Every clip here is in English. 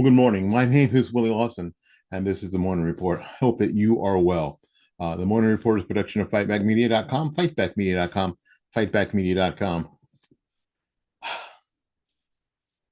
good morning. My name is Willie Lawson, and this is the Morning Report. I hope that you are well. The Morning Report is a production of fightbackmedia.com, fightbackmedia.com, fightbackmedia.com.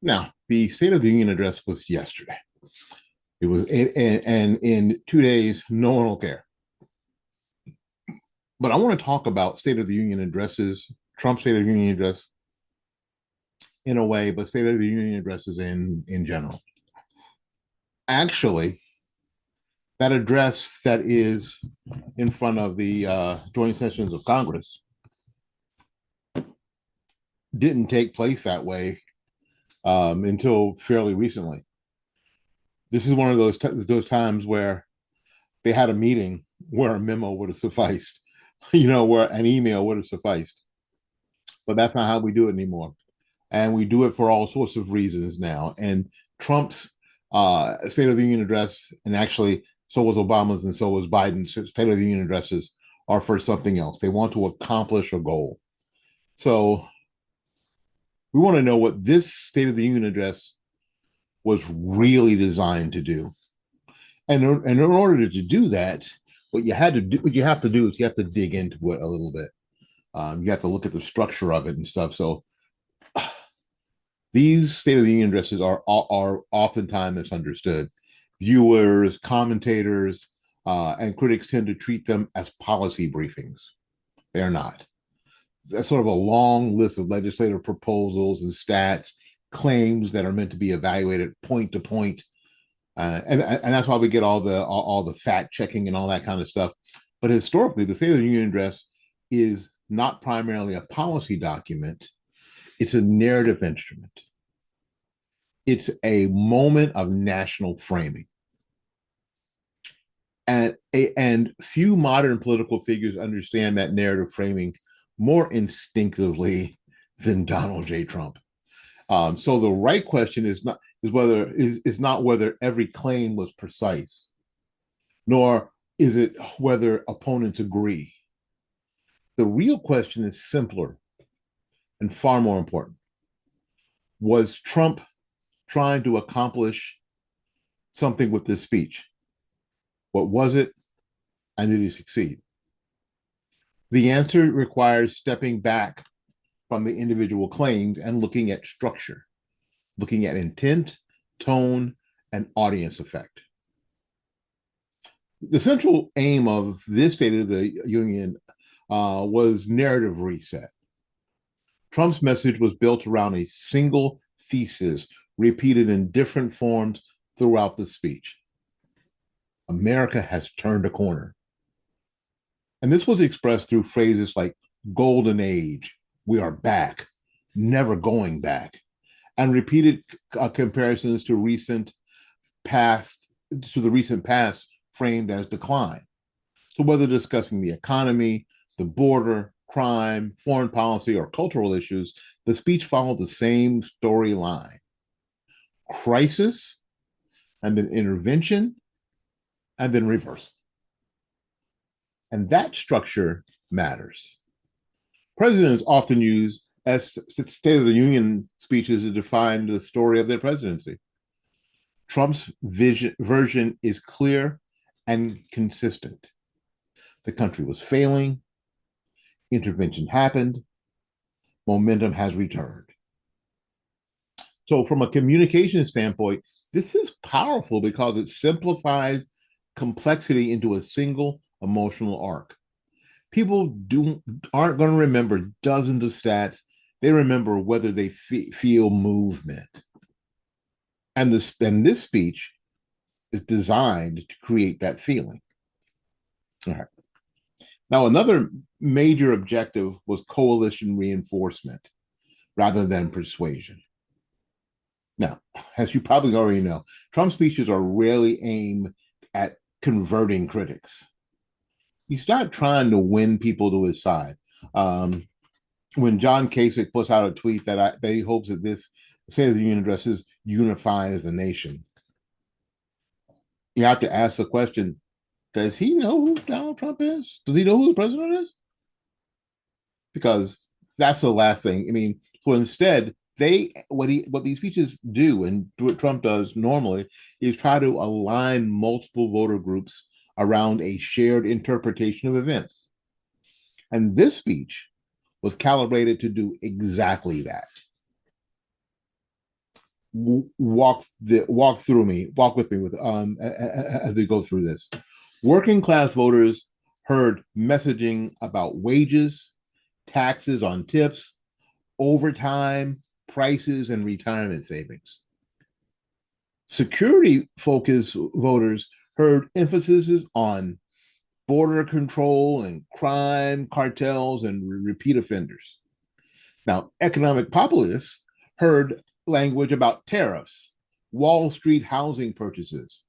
Now, the State of the Union address was yesterday. It was, and in 2 days, no one will care. But I want to talk about State of the Union addresses, Trump's State of the Union address in a way, but State of the Union addresses in general. Actually, that address that is in front of the joint sessions of Congress didn't take place that way until fairly recently. This is one of those times where they had a meeting where a memo would have sufficed, where an email would have sufficed. But that's not how we do it anymore. And we do it for all sorts of reasons now. And Trump's State of the Union address, and actually so was Obama's and so was Biden's State of the Union addresses, are for something else. They want to accomplish a goal. So we want to know what this State of the Union address was really designed to do. And in order to do that, what you have to do is you have to dig into it a little bit. You have to look at the structure of it and stuff. So these State of the Union addresses are oftentimes misunderstood. Viewers, commentators, and critics tend to treat them as policy briefings. They are not. That's sort of a long list of legislative proposals and stats, claims that are meant to be evaluated point to point, and that's why we get all the fact checking and all that kind of stuff. But historically, the State of the Union address is not primarily a policy document. It's a narrative instrument. It's a moment of national framing. And few modern political figures understand that narrative framing more instinctively than Donald J. Trump. So the right question is not whether every claim was precise, nor is it whether opponents agree. The real question is simpler and far more important. Was Trump trying to accomplish something with this speech? What was it? And did he succeed? The answer requires stepping back from the individual claims and looking at structure, looking at intent, tone, and audience effect. The central aim of this State of the Union was narrative reset. Trump's message was built around a single thesis repeated in different forms throughout the speech. America has turned a corner. And this was expressed through phrases like golden age, we are back, never going back, and repeated comparisons to the recent past framed as decline. So whether discussing the economy, the border, crime, foreign policy, or cultural issues, the speech followed the same storyline: crisis, and then intervention, and then reversal. And that structure matters. Presidents often use State of the Union speeches to define the story of their presidency. Trump's version is clear and consistent. The country was failing, intervention happened, momentum has returned. So from a communication standpoint, this is powerful because it simplifies complexity into a single emotional arc. People aren't going to remember dozens of stats. They remember whether they feel movement. And this speech is designed to create that feeling. All right. Now, another major objective was coalition reinforcement rather than persuasion. Now, as you probably already know, Trump's speeches are rarely aimed at converting critics. He's not trying to win people to his side. When John Kasich puts out a tweet that he hopes that this State of the Union addresses unifies the nation, you have to ask the question, does he know who Donald Trump is? Does he know who the president is? Because that's the last thing. I mean, so instead, What these speeches do, and what Trump does normally, is try to align multiple voter groups around a shared interpretation of events. And this speech was calibrated to do exactly that. Walk with me with as we go through this. Working class voters heard messaging about wages, taxes on tips, overtime, prices, and retirement savings. Security focused voters heard emphasis on border control and crime, cartels, and repeat offenders. Now, economic populists heard language about tariffs, Wall Street housing purchases,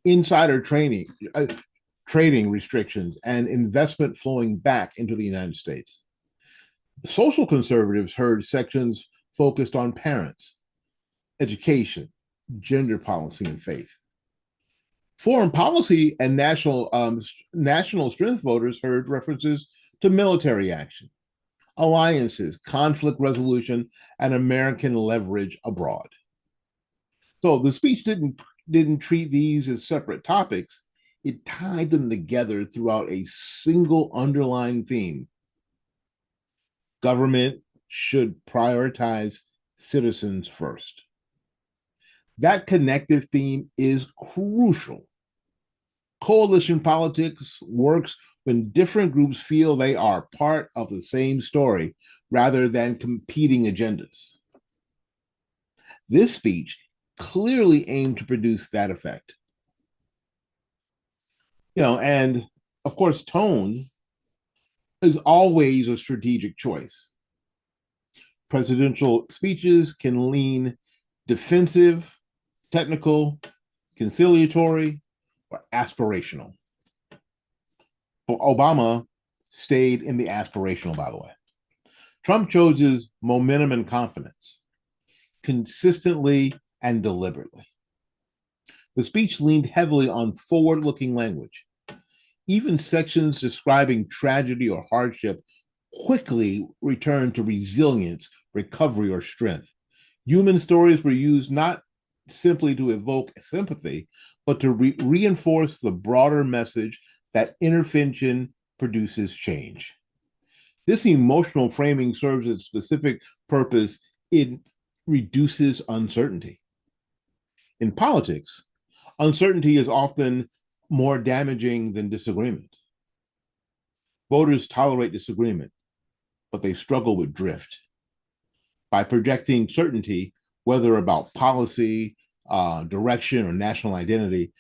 insider trading restrictions, and investment flowing back into the United States. Social conservatives heard sections focused on parents, education, gender policy, and faith. Foreign policy and national strength voters heard references to military action, alliances, conflict resolution, and American leverage abroad. So the speech didn't treat these as separate topics. It tied them together throughout a single underlying theme. Government should prioritize citizens first. That connective theme is crucial. Coalition politics works when different groups feel they are part of the same story rather than competing agendas. This speech clearly aimed to produce that effect. And of course, tone is always a strategic choice. Presidential speeches can lean defensive, technical, conciliatory, or aspirational. Obama stayed in the aspirational, by the way. Trump chose his momentum and confidence consistently and deliberately. The speech leaned heavily on forward looking language. Even sections describing tragedy or hardship quickly returned to resilience, recovery, or strength. Human stories were used not simply to evoke sympathy, but to reinforce the broader message that intervention produces change. This emotional framing serves its specific purpose. It reduces uncertainty. In politics, uncertainty is often more damaging than disagreement. Voters tolerate disagreement, but they struggle with drift. By projecting certainty, whether about policy, direction, or national identity,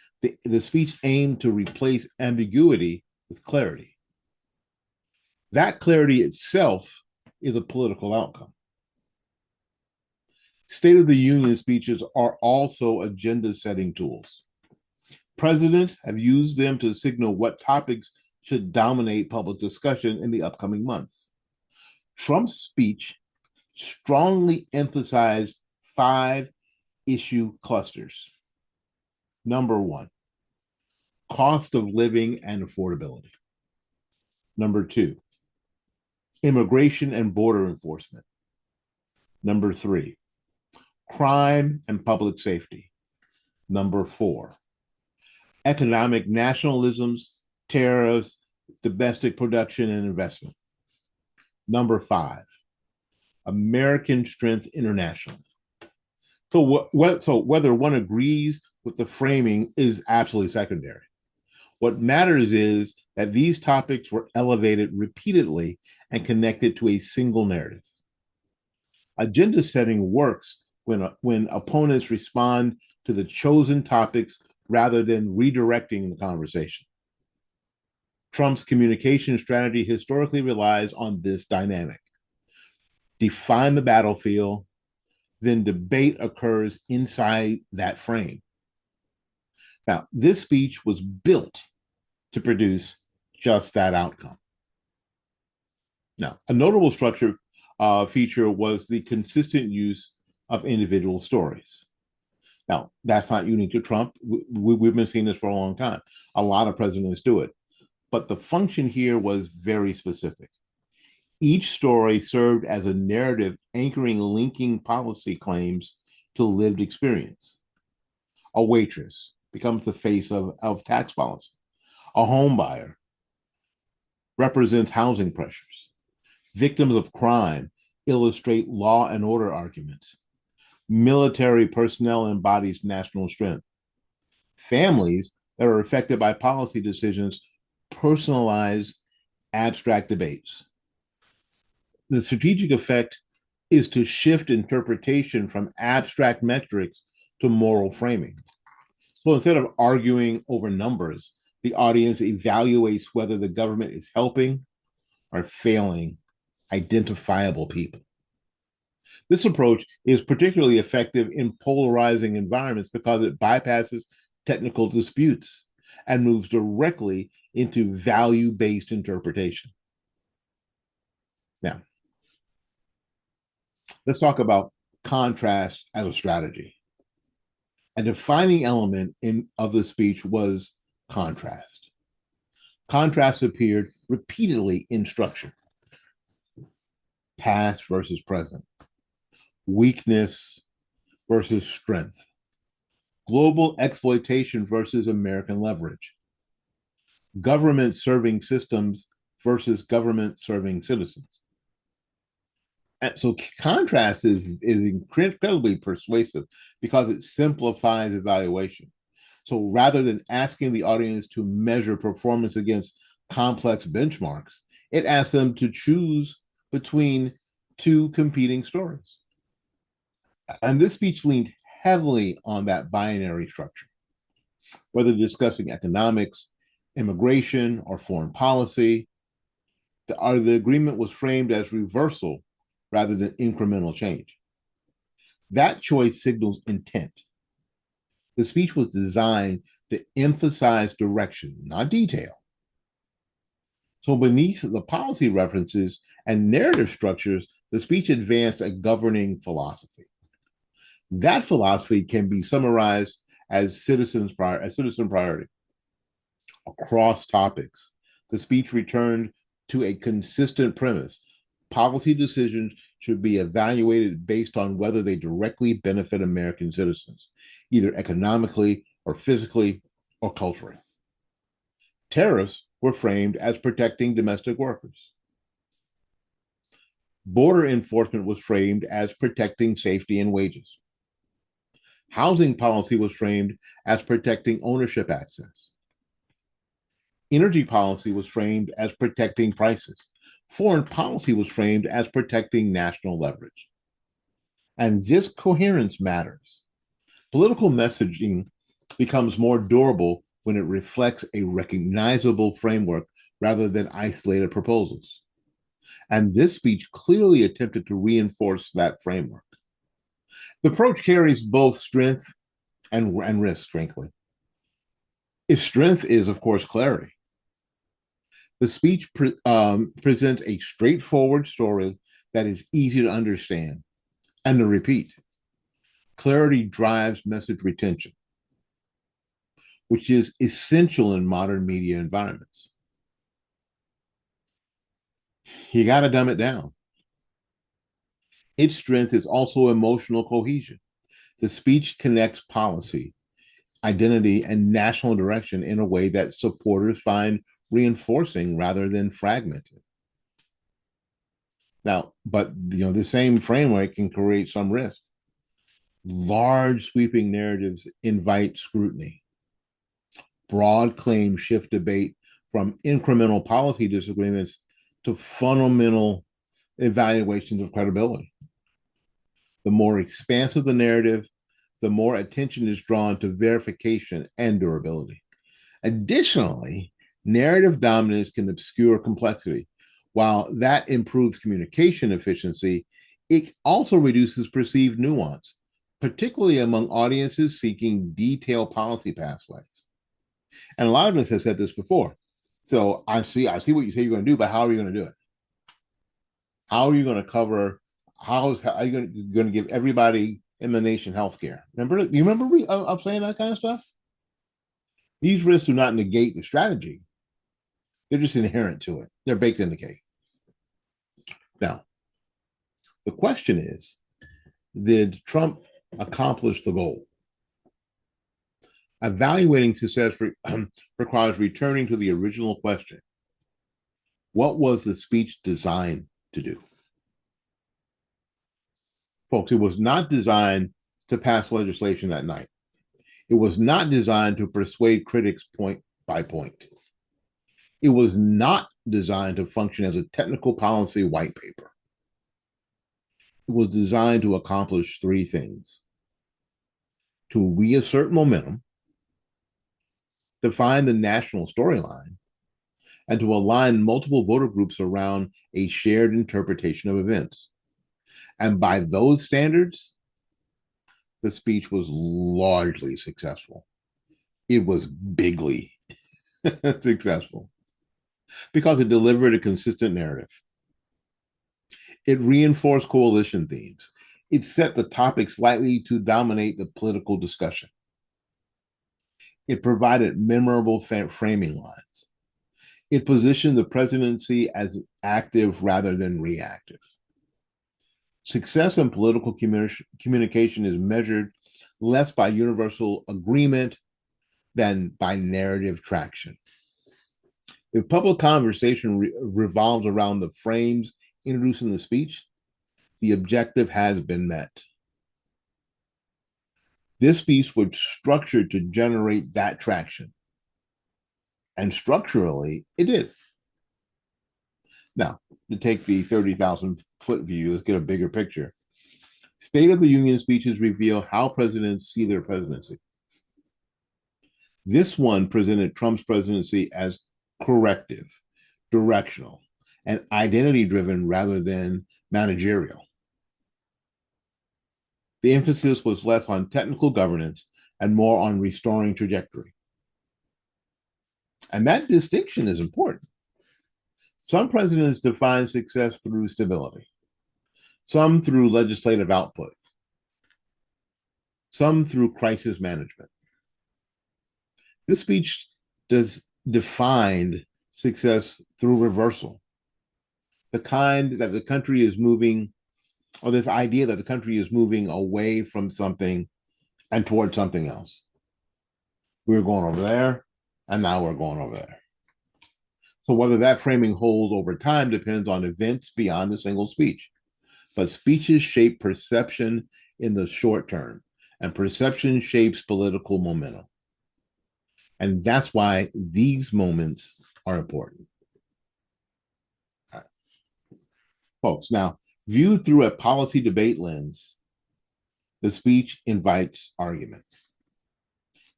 the speech aimed to replace ambiguity with clarity. That clarity itself is a political outcome. State of the Union speeches are also agenda setting tools. Presidents have used them to signal what topics should dominate public discussion in the upcoming months. Trump's speech strongly emphasized 5 issue clusters. Number 1, cost of living and affordability. Number 2, immigration and border enforcement. Number 3, crime and public safety. Number 4, economic nationalisms, tariffs, domestic production and investment. Number 5, American strength internationally. So whether one agrees with the framing is absolutely secondary. What matters is that these topics were elevated repeatedly and connected to a single narrative. Agenda setting works when opponents respond to the chosen topics rather than redirecting the conversation. Trump's communication strategy historically relies on this dynamic. Define the battlefield, then debate occurs inside that frame. Now, this speech was built to produce just that outcome. Now, a notable structure feature was the consistent use of individual stories. Now, that's not unique to Trump. We've been seeing this for a long time. A lot of presidents do it. But the function here was very specific. Each story served as a narrative anchoring linking policy claims to lived experience. A waitress becomes the face of tax policy. A home buyer represents housing pressures. Victims of crime illustrate law and order arguments. Military personnel embodies national strength. Families that are affected by policy decisions personalize abstract debates. The strategic effect is to shift interpretation from abstract metrics to moral framing. So instead of arguing over numbers, the audience evaluates whether the government is helping or failing identifiable people. This approach is particularly effective in polarizing environments because it bypasses technical disputes and moves directly into value-based interpretation. Now, let's talk about contrast as a strategy. A defining element of the speech was contrast. Contrast appeared repeatedly in structure. Past versus present, weakness versus strength, global exploitation versus American leverage, government serving systems versus government serving citizens. And so contrast is incredibly persuasive because it simplifies evaluation. So rather than asking the audience to measure performance against complex benchmarks, it asks them to choose between two competing stories. And this speech leaned heavily on that binary structure, whether discussing economics, immigration, or foreign policy. The agreement was framed as reversal rather than incremental change. That choice signals intent. The speech was designed to emphasize direction, not detail. So beneath the policy references and narrative structures, the speech advanced a governing philosophy. That philosophy can be summarized as citizen priority. Across topics, the speech returned to a consistent premise. Policy decisions should be evaluated based on whether they directly benefit American citizens, either economically or physically or culturally. Tariffs were framed as protecting domestic workers. Border enforcement was framed as protecting safety and wages. Housing policy was framed as protecting ownership access. Energy policy was framed as protecting prices. Foreign policy was framed as protecting national leverage. And this coherence matters. Political messaging becomes more durable when it reflects a recognizable framework rather than isolated proposals. And this speech clearly attempted to reinforce that framework. The approach carries both strength and risk, frankly. Its strength is, of course, clarity. The speech presents a straightforward story that is easy to understand and to repeat. Clarity drives message retention, which is essential in modern media environments. You got to dumb it down. Its strength is also emotional cohesion. The speech connects policy, identity, and national direction in a way that supporters find reinforcing rather than fragmented. Now, but the same framework can create some risk. Large sweeping narratives invite scrutiny. Broad claims shift debate from incremental policy disagreements to fundamental evaluations of credibility. The more expansive the narrative, the more attention is drawn to verification and durability. Additionally, narrative dominance can obscure complexity. While that improves communication efficiency, it also reduces perceived nuance, particularly among audiences seeking detailed policy pathways. And a lot of us have said this before. So I see what you say you're going to do, but how are you going to do it? How are you going to cover? How are you going to give everybody in the nation health care? You remember I'm saying that kind of stuff? These risks do not negate the strategy. They're just inherent to it. They're baked in the cake. Now, the question is, did Trump accomplish the goal? Evaluating success requires returning to the original question. What was the speech designed to do? Folks, it was not designed to pass legislation that night. It was not designed to persuade critics point by point. It was not designed to function as a technical policy white paper. It was designed to accomplish three things: to reassert momentum, define the national storyline, and to align multiple voter groups around a shared interpretation of events. And by those standards, the speech was largely successful. It was bigly successful because it delivered a consistent narrative. It reinforced coalition themes. It set the topics likely to dominate the political discussion. It provided memorable framing lines. It positioned the presidency as active rather than reactive. Success in political communication is measured less by universal agreement than by narrative traction. If public conversation revolves around the frames introduced in the speech, the objective has been met. This speech was structured to generate that traction. And structurally, it did. Now, to take the 30,000 foot view, let's get a bigger picture. State of the Union speeches reveal how presidents see their presidency. This one presented Trump's presidency as corrective, directional, and identity driven rather than managerial. The emphasis was less on technical governance and more on restoring trajectory. And that distinction is important. Some presidents define success through stability, some through legislative output, some through crisis management. This speech defined success through reversal, the kind that the country is moving, or this idea that the country is moving away from something and towards something else. We were going over there, and now we're going over there. So whether that framing holds over time depends on events beyond a single speech. But speeches shape perception in the short term, and perception shapes political momentum. And that's why these moments are important. All right. Folks, now, viewed through a policy debate lens, the speech invites argument.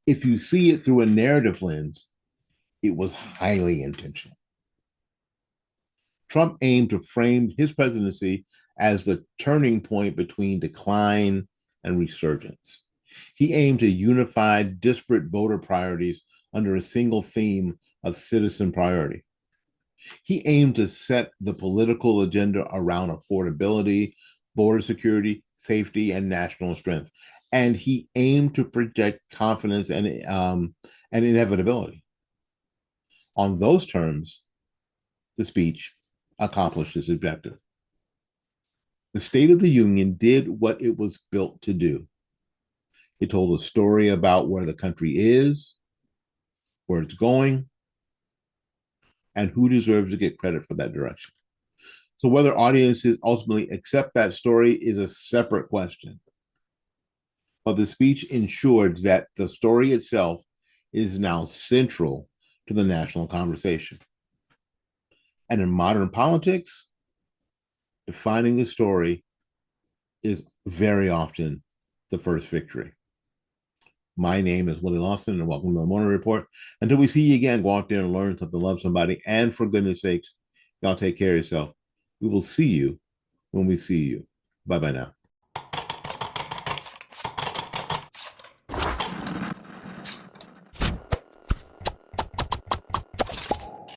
If you see it through a narrative lens, it was highly intentional. Trump aimed to frame his presidency as the turning point between decline and resurgence. He aimed to unify disparate voter priorities under a single theme of citizen priority. He aimed to set the political agenda around affordability, border security, safety, and national strength. And he aimed to project confidence and inevitability. On those terms, the speech accomplished its objective. The State of the Union did what it was built to do. It told a story about where the country is, where it's going, and who deserves to get credit for that direction. So whether audiences ultimately accept that story is a separate question. But the speech ensured that the story itself is now central to the national conversation. And in modern politics, defining the story is very often the first victory. My name is Willie Lawson, and welcome to the Morning Report. Until we see you again, go out there and learn something, love somebody, and for goodness sakes, y'all take care of yourself. We will see you when we see you. Bye-bye now.